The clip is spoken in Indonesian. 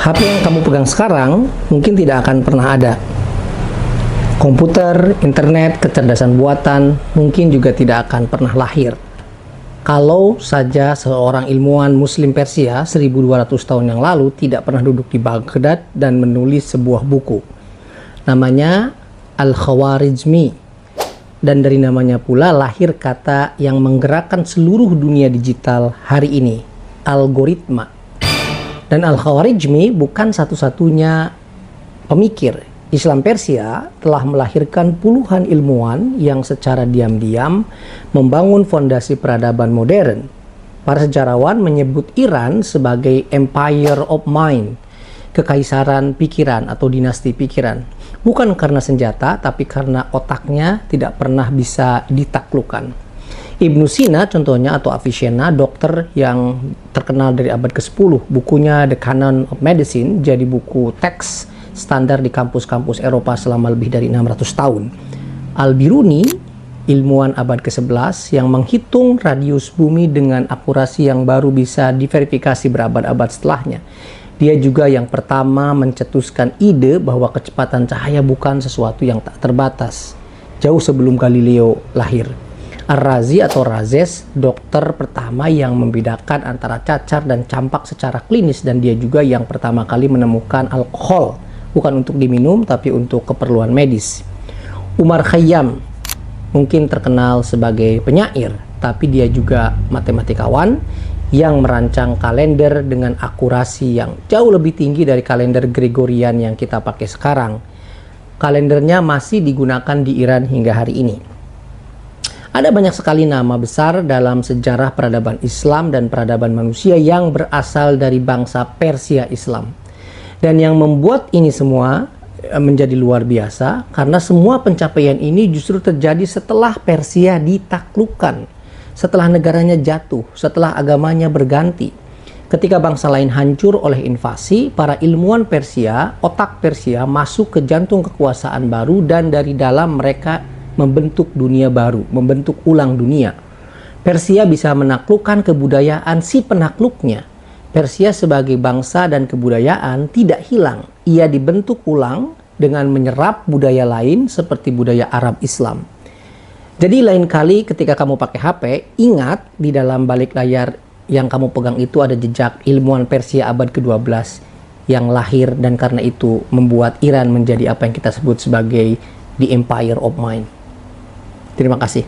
HP yang kamu pegang sekarang mungkin tidak akan pernah ada. Komputer, internet, kecerdasan buatan mungkin juga tidak akan pernah lahir. Kalau saja seorang ilmuwan Muslim Persia 1200 tahun yang lalu tidak pernah duduk di Baghdad dan menulis sebuah buku. Namanya Al-Khawarizmi. Dan dari namanya pula lahir kata yang menggerakkan seluruh dunia digital hari ini, algoritma. Dan Al-Khawarizmi bukan satu-satunya pemikir. Islam Persia telah melahirkan puluhan ilmuwan yang secara diam-diam membangun fondasi peradaban modern. Para sejarawan menyebut Iran sebagai Empire of Mind, kekaisaran pikiran atau dinasti pikiran. Bukan karena senjata, tapi karena otaknya tidak pernah bisa ditaklukkan. Ibnu Sina contohnya, atau Avicenna, dokter yang terkenal dari abad ke-10. Bukunya The Canon of Medicine jadi buku teks standar di kampus-kampus Eropa selama lebih dari 600 tahun. Al-Biruni, ilmuwan abad ke-11 yang menghitung radius bumi dengan akurasi yang baru bisa diverifikasi berabad-abad setelahnya. Dia juga yang pertama mencetuskan ide bahwa kecepatan cahaya bukan sesuatu yang tak terbatas, jauh sebelum Galileo lahir. Ar-Razi atau Rhazes, dokter pertama yang membedakan antara cacar dan campak secara klinis, dan dia juga yang pertama kali menemukan alkohol, bukan untuk diminum tapi untuk keperluan medis. Umar Khayyam mungkin terkenal sebagai penyair, tapi dia juga matematikawan yang merancang kalender dengan akurasi yang jauh lebih tinggi dari kalender Gregorian yang kita pakai sekarang. Kalendernya masih digunakan di Iran hingga hari ini. Ada banyak sekali nama besar dalam sejarah peradaban Islam dan peradaban manusia yang berasal dari bangsa Persia Islam. Dan yang membuat ini semua menjadi luar biasa, karena semua pencapaian ini justru terjadi setelah Persia ditaklukkan, setelah negaranya jatuh, setelah agamanya berganti. Ketika bangsa lain hancur oleh invasi, para ilmuwan Persia, otak Persia masuk ke jantung kekuasaan baru, dan dari dalam mereka membentuk dunia baru, membentuk ulang dunia. Persia bisa menaklukkan kebudayaan si penakluknya. Persia sebagai bangsa dan kebudayaan tidak hilang. Ia dibentuk ulang dengan menyerap budaya lain seperti budaya Arab Islam. Jadi lain kali ketika kamu pakai HP, ingat di dalam balik layar yang kamu pegang itu ada jejak ilmuwan Persia abad ke-12 yang lahir, dan karena itu membuat Iran menjadi apa yang kita sebut sebagai the Empire of Mind. Terima kasih.